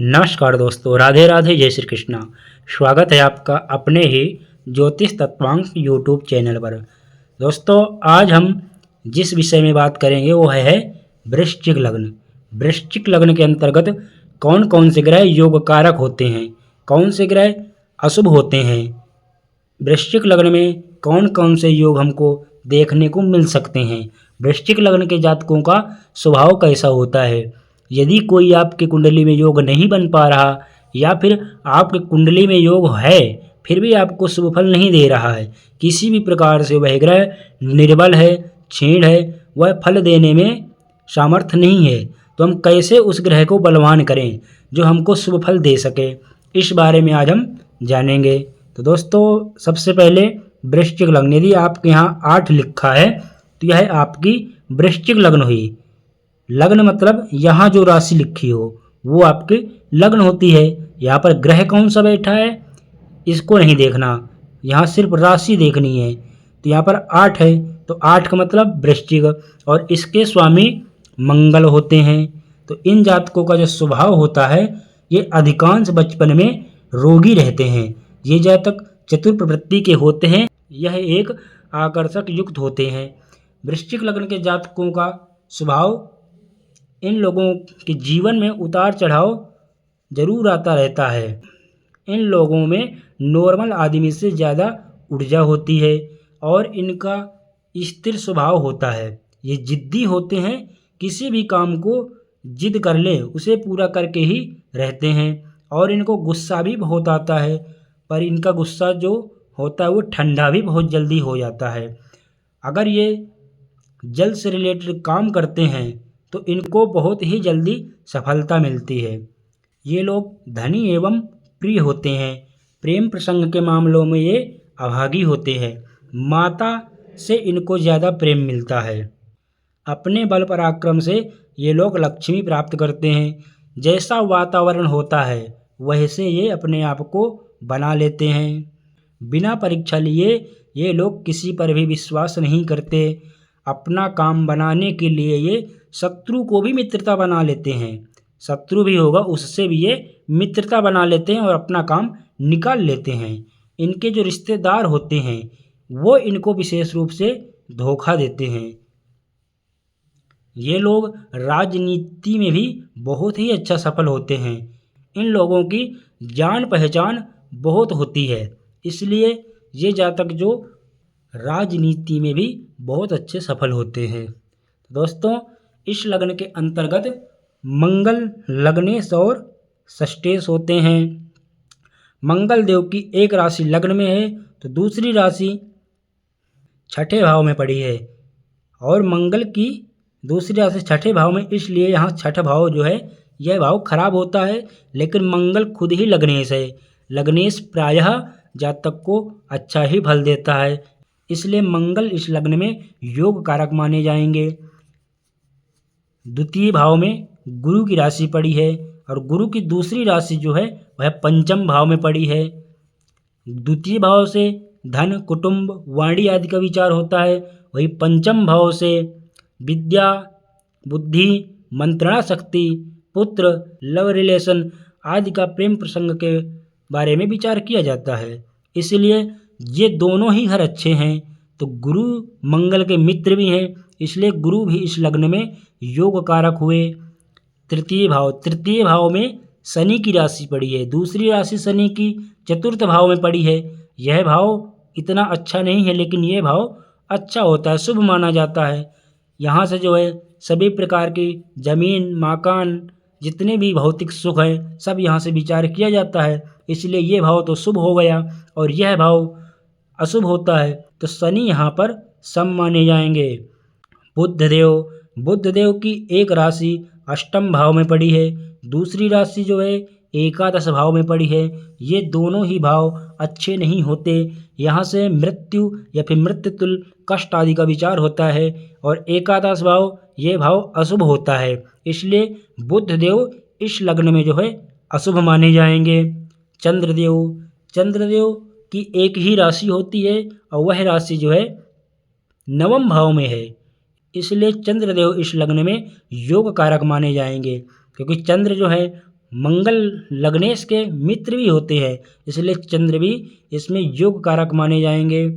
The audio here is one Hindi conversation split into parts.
नमस्कार दोस्तों, राधे राधे, जय श्री कृष्णा। स्वागत है आपका अपने ही ज्योतिष तत्वांक यूट्यूब चैनल पर। दोस्तों, आज हम जिस विषय में बात करेंगे वो है वृश्चिक लग्न। वृश्चिक लग्न के अंतर्गत कौन कौन से ग्रह योग कारक होते हैं, कौन से ग्रह अशुभ होते हैं, वृश्चिक लग्न में कौन कौन से योग हमको देखने को मिल सकते हैं, वृश्चिक लग्न के जातकों का स्वभाव कैसा होता है, यदि कोई आपकी कुंडली में योग नहीं बन पा रहा या फिर आपकी कुंडली में योग है फिर भी आपको शुभ फल नहीं दे रहा है, किसी भी प्रकार से वह ग्रह निर्बल है, क्षीण है, वह फल देने में सामर्थ्य नहीं है, तो हम कैसे उस ग्रह को बलवान करें जो हमको शुभ फल दे सके, इस बारे में आज हम जानेंगे। तो दोस्तों, सबसे पहले वृश्चिक लग्न, यदि आपके यहाँ 8 लिखा है तो यह आपकी वृश्चिक लग्न हुई। लग्न मतलब यहाँ जो राशि लिखी हो वो आपके लग्न होती है। यहाँ पर ग्रह कौन सा बैठा है इसको नहीं देखना, यहाँ सिर्फ राशि देखनी है। तो यहाँ पर 8 है तो 8 का मतलब वृश्चिक, और इसके स्वामी मंगल होते हैं। तो इन जातकों का जो स्वभाव होता है ये अधिकांश बचपन में रोगी रहते हैं। ये जातक चतुर प्रवृत्ति के होते हैं, यह एक आकर्षक युक्त होते हैं। वृश्चिक लग्न के जातकों का स्वभाव, इन लोगों के जीवन में उतार चढ़ाव जरूर आता रहता है। इन लोगों में नॉर्मल आदमी से ज़्यादा ऊर्जा होती है और इनका स्थिर स्वभाव होता है। ये जिद्दी होते हैं, किसी भी काम को जिद कर ले उसे पूरा करके ही रहते हैं। और इनको गुस्सा भी बहुत आता है, पर इनका गुस्सा जो होता है वो ठंडा भी बहुत जल्दी हो जाता है। अगर ये जल से रिलेटेड काम करते हैं तो इनको बहुत ही जल्दी सफलता मिलती है। ये लोग धनी एवं प्रिय होते हैं। प्रेम प्रसंग के मामलों में ये अभागी होते हैं। माता से इनको ज़्यादा प्रेम मिलता है। अपने बल पराक्रम से ये लोग लक्ष्मी प्राप्त करते हैं। जैसा वातावरण होता है वैसे ये अपने आप को बना लेते हैं। बिना परीक्षा लिए ये लोग किसी पर भी विश्वास नहीं करते। अपना काम बनाने के लिए ये शत्रु को भी मित्रता बना लेते हैं। शत्रु भी होगा उससे भी ये मित्रता बना लेते हैं और अपना काम निकाल लेते हैं। इनके जो रिश्तेदार होते हैं वो इनको विशेष रूप से धोखा देते हैं। ये लोग राजनीति में भी बहुत ही अच्छा सफल होते हैं। इन लोगों की जान पहचान बहुत होती है, इसलिए ये जातक जो राजनीति में भी बहुत अच्छे सफल होते हैं। दोस्तों, इस लग्न के अंतर्गत मंगल लग्नेश और षष्ठेश होते हैं। मंगल देव की एक राशि लग्न में है तो दूसरी राशि छठे भाव में पड़ी है, और मंगल की दूसरी राशि छठे भाव में, इसलिए यहाँ छठा भाव जो है यह भाव खराब होता है। लेकिन मंगल खुद ही लग्नेश है। लग्नेश प्रायः जातक को अच्छा ही फल देता है, इसलिए मंगल इस लग्न में योग कारक माने जाएंगे। द्वितीय भाव में गुरु की राशि पड़ी है और गुरु की दूसरी राशि जो है वह पंचम भाव में पड़ी है। द्वितीय भाव से धन, कुटुंब, वाणी आदि का विचार होता है, वही पंचम भाव से विद्या, बुद्धि, मंत्रणा शक्ति, पुत्र, लव रिलेशन आदि का प्रेम प्रसंग के बारे में विचार किया जाता है। इसलिए ये दोनों ही घर अच्छे हैं। तो गुरु मंगल के मित्र भी हैं, इसलिए गुरु भी इस लग्न में योग कारक हुए। तृतीय भाव में शनि की राशि पड़ी है। दूसरी राशि शनि की चतुर्थ भाव में पड़ी है। यह भाव इतना अच्छा नहीं है, लेकिन यह भाव अच्छा होता है, शुभ माना जाता है। यहाँ से जो है सभी प्रकार की जमीन, मकान, जितने भी भौतिक सुख हैं सब यहाँ से विचार किया जाता है। इसलिए ये भाव तो शुभ हो गया और यह भाव अशुभ होता है, तो शनि यहाँ पर सम माने जाएंगे। बुध देव की एक राशि अष्टम भाव में पड़ी है, दूसरी राशि जो है एकादश भाव में पड़ी है। ये दोनों ही भाव अच्छे नहीं होते। यहाँ से मृत्यु या फिर मृत्यु तुल्य कष्ट आदि का विचार होता है, और एकादश भाव ये भाव अशुभ होता है, इसलिए बुध देव इस लग्न में जो है अशुभ माने जाएंगे। चंद्रदेव की एक ही राशि होती है और वह राशि जो है नवम भाव में है, इसलिए चंद्रदेव इस लग्न में योग कारक माने जाएंगे, क्योंकि चंद्र जो है मंगल लग्नेश के मित्र भी होते हैं, इसलिए चंद्र भी इसमें योग कारक माने जाएंगे।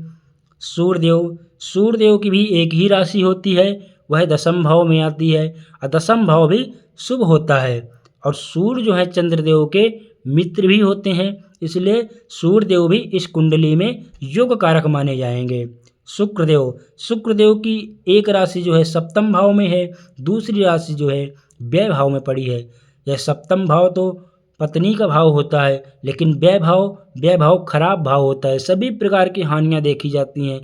सूर्यदेव की भी एक ही राशि होती है, वह दशम भाव में आती है और दशम भाव भी शुभ होता है। और सूर्य जो है चंद्रदेव के मित्र भी होते हैं, इसलिए सूर्यदेव भी इस कुंडली में योग कारक माने जाएंगे। शुक्रदेव की एक राशि जो है सप्तम भाव में है, दूसरी राशि जो है व्यय भाव में पड़ी है। यह सप्तम भाव तो पत्नी का भाव होता है, लेकिन व्यय भाव खराब भाव होता है, सभी प्रकार की हानियां देखी जाती हैं।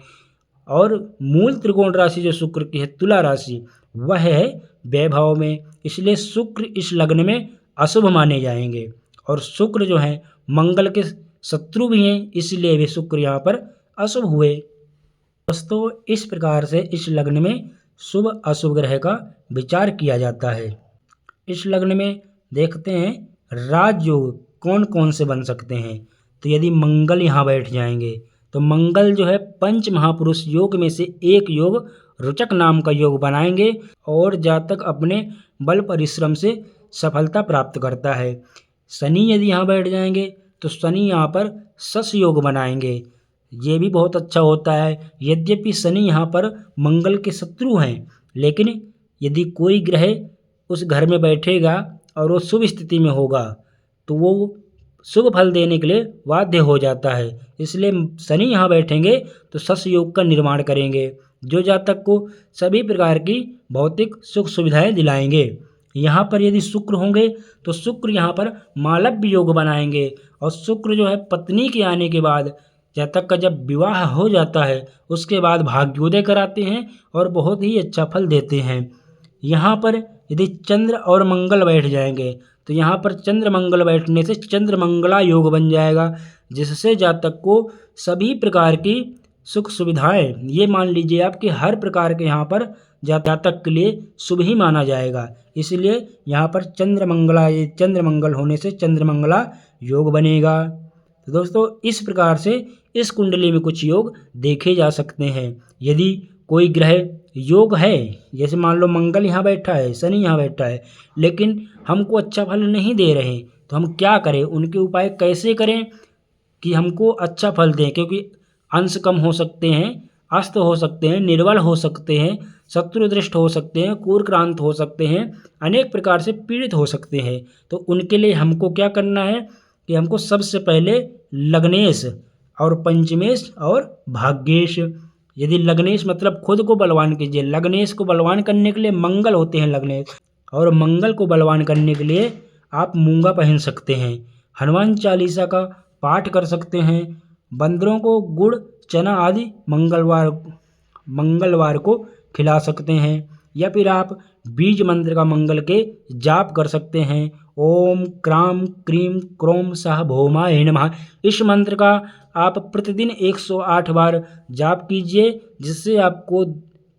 और मूल त्रिकोण राशि जो शुक्र की है तुला राशि, वह है व्यय भाव में, इसलिए शुक्र इस लग्न में अशुभ माने जाएंगे। और शुक्र जो है मंगल के शत्रु भी हैं, इसलिए भी शुक्र यहाँ पर अशुभ हुए। दोस्तों इस प्रकार से इस लग्न में शुभ अशुभ ग्रह का विचार किया जाता है। इस लग्न में देखते हैं राजयोग कौन कौन से बन सकते हैं। तो यदि मंगल यहाँ बैठ जाएंगे तो मंगल जो है पंच महापुरुष योग में से एक योग रुचक नाम का योग बनाएंगे और जातक अपने बल परिश्रम से सफलता प्राप्त करता है। शनि यदि यहाँ बैठ जाएंगे तो शनि यहाँ पर शश योग बनाएंगे, ये भी बहुत अच्छा होता है। यद्यपि शनि यहाँ पर मंगल के शत्रु हैं, लेकिन यदि कोई ग्रह उस घर में बैठेगा और वो शुभ स्थिति में होगा तो वो शुभ फल देने के लिए बाध्य हो जाता है। इसलिए शनि यहाँ बैठेंगे तो शश योग का निर्माण करेंगे, जो जातक को सभी प्रकार की भौतिक सुख सुविधाएं दिलाएंगे। यहाँ पर यदि शुक्र होंगे तो शुक्र यहाँ पर मालव्य योग बनाएंगे। और शुक्र जो है पत्नी के आने के बाद जातक का जब विवाह हो जाता है उसके बाद भाग्योदय कराते हैं और बहुत ही अच्छा फल देते हैं। यहाँ पर यदि चंद्र और मंगल बैठ जाएंगे तो यहाँ पर चंद्र मंगल बैठने से चंद्र मंगला योग बन जाएगा, जिससे जातक को सभी प्रकार की सुख सुविधाएं, ये मान लीजिए आपके हर प्रकार के यहाँ पर जातक के लिए शुभ ही माना जाएगा। इसलिए यहाँ पर चंद्र मंगल होने से चंद्र मंगला योग बनेगा। तो दोस्तों इस प्रकार से इस कुंडली में कुछ योग देखे जा सकते हैं। यदि कोई ग्रह योग है, जैसे मान लो मंगल यहाँ बैठा है, शनि यहाँ बैठा है, लेकिन हमको अच्छा फल नहीं दे रहे, तो हम क्या करें, उनके उपाय कैसे करें कि हमको अच्छा फल दें। क्योंकि अंश कम हो सकते हैं, अस्त हो सकते हैं, निर्बल हो सकते हैं, शत्रुदृष्ट हो सकते हैं, क्रूरक्रांत हो सकते हैं, अनेक प्रकार से पीड़ित हो सकते हैं। तो उनके लिए हमको क्या करना है कि हमको सबसे पहले लग्नेश और पंचमेश और भाग्येश, यदि लग्नेश मतलब खुद को बलवान कीजिए, लग्नेश को बलवान करने के लिए मंगल होते हैं लग्नेश, और मंगल को बलवान करने के लिए आप मूंगा पहन सकते हैं, हनुमान चालीसा का पाठ कर सकते हैं, बंदरों को गुड़ चना आदि मंगलवार को खिला सकते हैं, या फिर आप बीज मंत्र का मंगल के जाप कर सकते हैं। ओम क्राम क्रीम क्रोम सह भौमाय नमः, इस मंत्र का आप प्रतिदिन 108 बार जाप कीजिए, जिससे आपको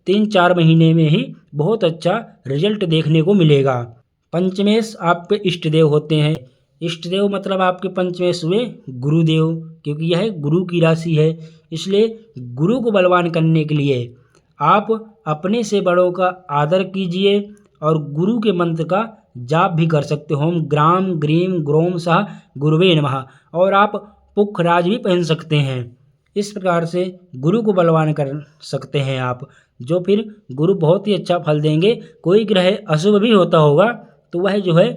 3-4 महीने में ही बहुत अच्छा रिजल्ट देखने को मिलेगा। पंचमेश आपके इष्ट देव होते हैं। इष्ट देव मतलब आपके पंचमेश हुए गुरुदेव, क्योंकि यह गुरु की राशि है। इसलिए गुरु को बलवान करने के लिए आप अपने से बड़ों का आदर कीजिए और गुरु के मंत्र का जाप भी कर सकते हो। ओम ग्राम ग्रीम ग्रोम सह गुरुवे नमः, और आप पुखराज भी पहन सकते हैं। इस प्रकार से गुरु को बलवान कर सकते हैं आप, जो फिर गुरु बहुत ही अच्छा फल देंगे। कोई ग्रह अशुभ भी होता होगा तो वह जो है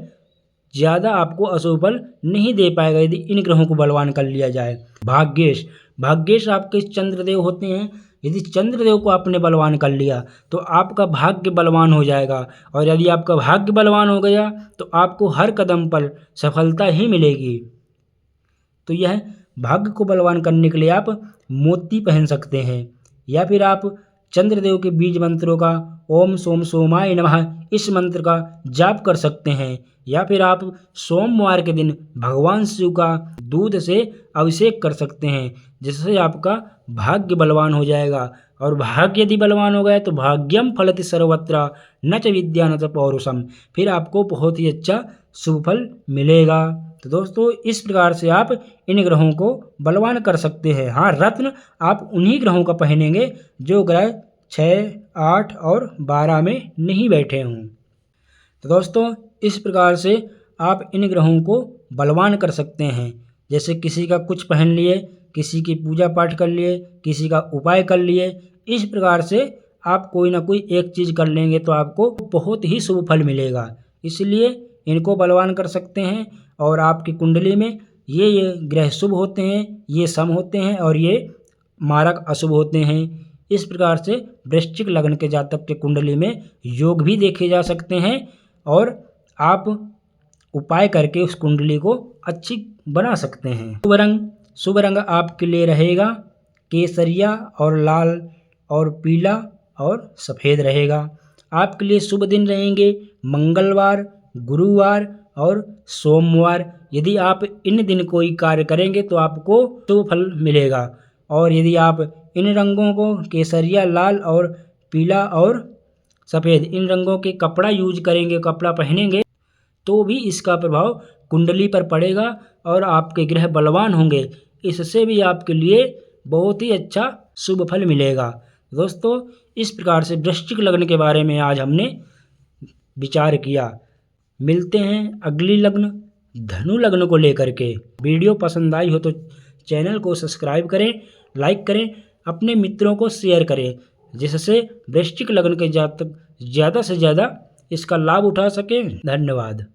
ज़्यादा आपको अशुभ फल नहीं दे पाएगा यदि इन ग्रहों को बलवान कर लिया जाए। भाग्येश आपके चंद्रदेव होते हैं। यदि चंद्रदेव को आपने बलवान कर लिया तो आपका भाग्य बलवान हो जाएगा, और यदि आपका भाग्य बलवान हो गया तो आपको हर कदम पर सफलता ही मिलेगी। तो यह भाग्य को बलवान करने के लिए आप मोती पहन सकते हैं, या फिर आप चंद्रदेव के बीज मंत्रों का ओम सोम सोमाय नमः इस मंत्र का जाप कर सकते हैं, या फिर आप सोमवार के दिन भगवान शिव का दूध से अभिषेक कर सकते हैं, जिससे आपका भाग्य बलवान हो जाएगा। और भाग्य यदि बलवान हो गया तो भाग्यम फलति सर्वत्र न च विद्या न च पौरुषम, फिर आपको बहुत ही अच्छा शुभ फल मिलेगा। तो दोस्तों इस प्रकार से आप इन ग्रहों को बलवान कर सकते हैं। हाँ, रत्न आप उन्हीं ग्रहों का पहनेंगे जो ग्रह 6, 8 और 12 में नहीं बैठे हों। तो दोस्तों इस प्रकार से आप इन ग्रहों को बलवान कर सकते हैं। जैसे किसी का कुछ पहन लिए, किसी की पूजा पाठ कर लिए, किसी का उपाय कर लिए। इस प्रकार से आप कोई ना कोई एक चीज़ कर लेंगे तो आपको बहुत ही शुभ फल मिलेगा। इसलिए इनको बलवान कर सकते हैं। और आपकी कुंडली में ये ग्रह शुभ होते हैं, ये सम होते हैं और ये मारक अशुभ होते हैं। इस प्रकार से वृश्चिक लग्न के जातक के कुंडली में योग भी देखे जा सकते हैं और आप उपाय करके उस कुंडली को अच्छी बना सकते हैं। शुभ रंग आपके लिए रहेगा केसरिया और लाल और पीला और सफ़ेद रहेगा। आपके लिए शुभ दिन रहेंगे मंगलवार, गुरुवार और सोमवार। यदि आप इन दिन कोई कार्य करेंगे तो आपको शुभ फल मिलेगा। और यदि आप इन रंगों को केसरिया, लाल और पीला और सफ़ेद इन रंगों के कपड़ा यूज करेंगे, कपड़ा पहनेंगे, तो भी इसका प्रभाव कुंडली पर पड़ेगा और आपके ग्रह बलवान होंगे। इससे भी आपके लिए बहुत ही अच्छा शुभ फल मिलेगा। दोस्तों, इस प्रकार से वृश्चिक लग्न के बारे में आज हमने विचार किया। मिलते हैं अगली लग्न धनु लग्न को लेकर के। वीडियो पसंद आई हो तो चैनल को सब्सक्राइब करें, लाइक करें, अपने मित्रों को शेयर करें, जिससे वृश्चिक लग्न के जातक ज़्यादा से ज़्यादा इसका लाभ उठा सकें। धन्यवाद।